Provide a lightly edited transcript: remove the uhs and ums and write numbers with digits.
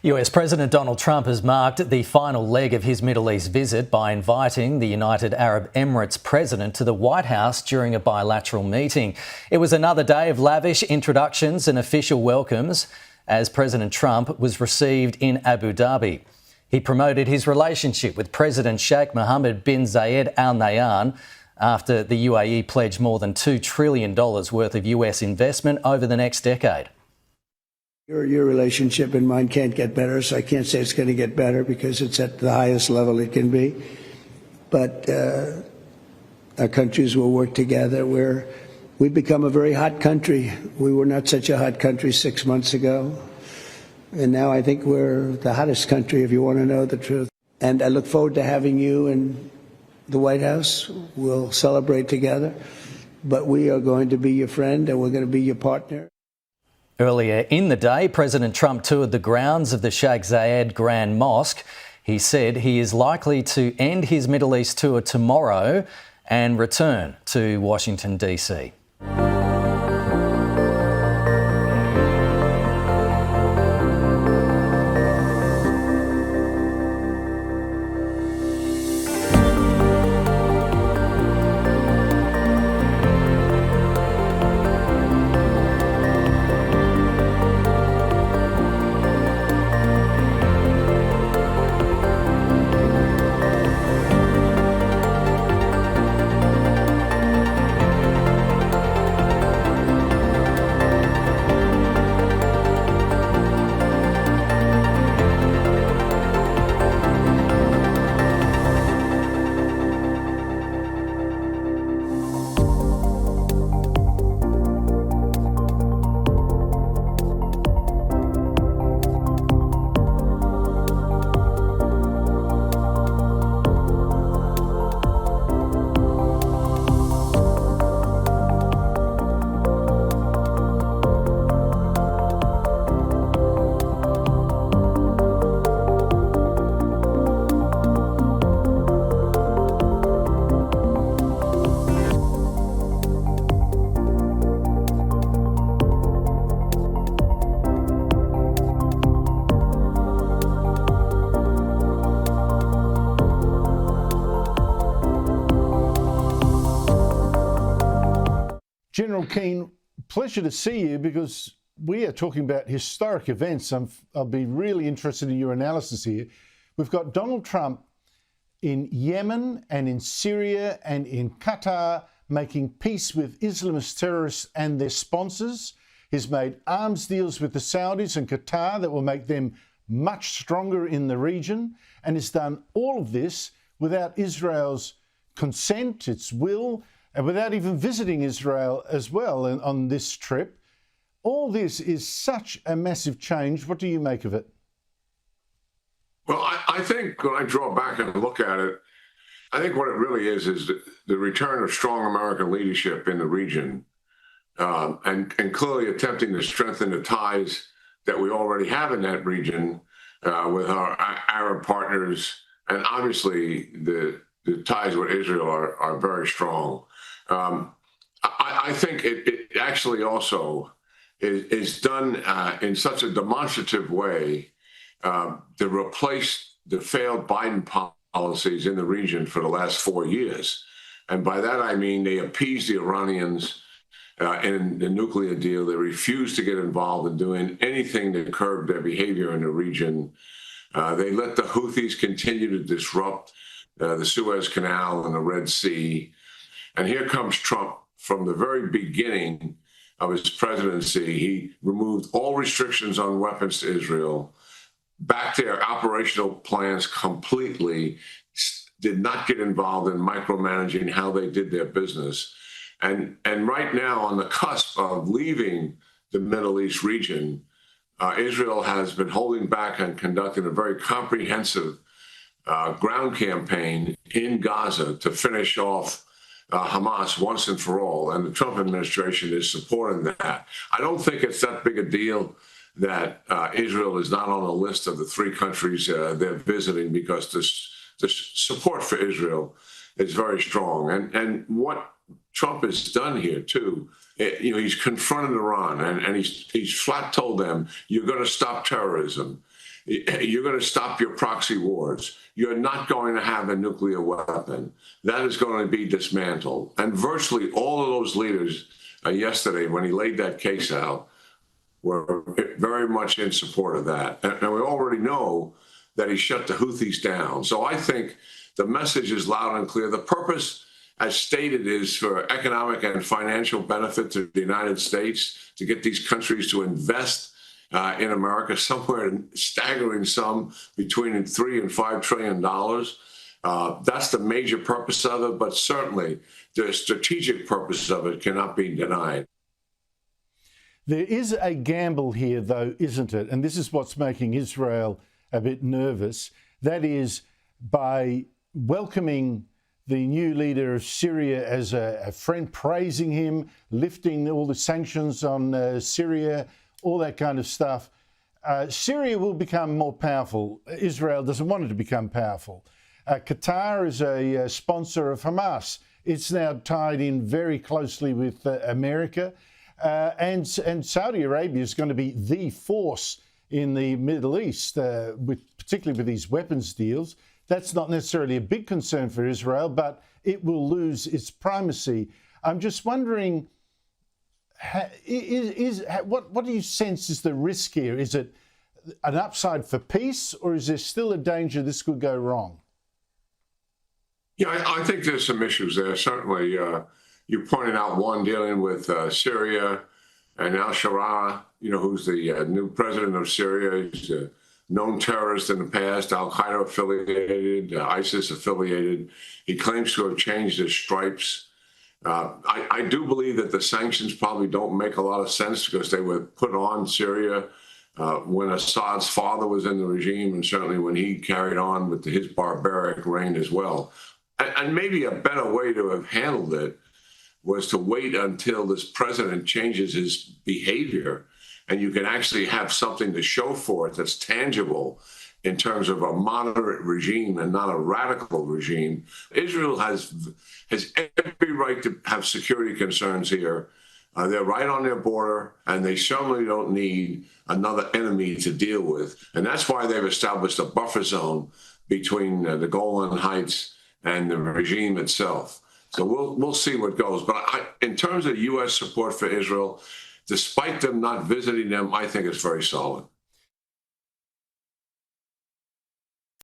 US President Donald Trump has marked the final leg of his Middle East visit by inviting the United Arab Emirates President to the White House during a bilateral meeting. It was another day of lavish introductions and official welcomes as President Trump was received in Abu Dhabi. He promoted his relationship with President Sheikh Mohammed bin Zayed Al Nahyan after the UAE pledged more than $2 trillion worth of US investment over the next decade. Your relationship and mine can't get better, so I can't say it's going to get better because it's at the highest level it can be. But our countries will work together. We've become a very hot country. We were not such a hot country 6 months ago. And now I think we're the hottest country, if you want to know the truth. And I look forward to having you in the White House. We'll celebrate together. But we are going to be your friend and we're going to be your partner. Earlier in the day, President Trump toured the grounds of the Sheikh Zayed Grand Mosque. He said he is likely to end his Middle East tour tomorrow and return to Washington, D.C. General Keane, pleasure to see you because we are talking about historic events. I'll be really interested in your analysis here. We've got Donald Trump in Yemen and in Syria and in Qatar making peace with Islamist terrorists and their sponsors. He's made arms deals with the Saudis and Qatar that will make them much stronger in the region, and has done all of this without Israel's consent, its will, and without even visiting Israel as well on this trip. All this is such a massive change. What do you make of it? Well, I think when I draw back and look at it, I think what it really is the return of strong American leadership in the region, and clearly attempting to strengthen the ties that we already have in that region with our Arab partners. And obviously, the ties with Israel are very strong. I think it actually also is done in such a demonstrative way to replace the failed Biden policies in the region for the last 4 years. And by that, I mean they appeased the Iranians in the nuclear deal. They refused to get involved in doing anything to curb their behavior in the region. They let the Houthis continue to disrupt the Suez Canal and the Red Sea. And here comes Trump. From the very beginning of his presidency, he removed all restrictions on weapons to Israel, backed their operational plans completely, did not get involved in micromanaging how they did their business. And right now, on the cusp of leaving the Middle East region, Israel has been holding back and conducting a very comprehensive ground campaign in Gaza to finish off Hamas once and for all, and the Trump administration is supporting that. I don't think it's that big a deal that Israel is not on the list of the 3 countries they're visiting, because the support for Israel is very strong. And what Trump has done here too, he's confronted Iran and he's flat told them, you're going to stop terrorism. You're going to stop your proxy wars. You're not going to have a nuclear weapon. That is going to be dismantled. And virtually all of those leaders yesterday, when he laid that case out, were very much in support of that. And we already know that he shut the Houthis down. So I think the message is loud and clear. The purpose, as stated, is for economic and financial benefit to the United States, to get these countries to invest in America, somewhere in staggering sum between $3 and $5 trillion. That's the major purpose of it, but certainly the strategic purpose of it cannot be denied. There is a gamble here, though, isn't it? And this is what's making Israel a bit nervous. That is, by welcoming the new leader of Syria as a friend, praising him, lifting all the sanctions on Syria, all that kind of stuff, Syria will become more powerful. Israel doesn't want it to become powerful. Qatar is a sponsor of Hamas. It's now tied in very closely with America. And Saudi Arabia is going to be the force in the Middle East, particularly with these weapons deals. That's not necessarily a big concern for Israel, but it will lose its primacy. I'm just wondering, what do you sense is the risk here? Is it an upside for peace, or is there still a danger this could go wrong? Yeah, I think there's some issues there. Certainly, you pointed out one dealing with Syria and al-Sharaa, who's the new president of Syria. He's a known terrorist in the past, al-Qaeda affiliated, ISIS affiliated. He claims to have changed his stripes. I do believe that the sanctions probably don't make a lot of sense because they were put on Syria when Assad's father was in the regime, and certainly when he carried on with his barbaric reign as well. And maybe a better way to have handled it was to wait until this president changes his behavior and you can actually have something to show for it that's tangible in terms of a moderate regime and not a radical regime. Israel has every right to have security concerns here. They're right on their border, and they certainly don't need another enemy to deal with. And that's why they've established a buffer zone between the Golan Heights and the regime itself. So we'll see what goes. But in terms of U.S. support for Israel, despite them not visiting them, I think it's very solid.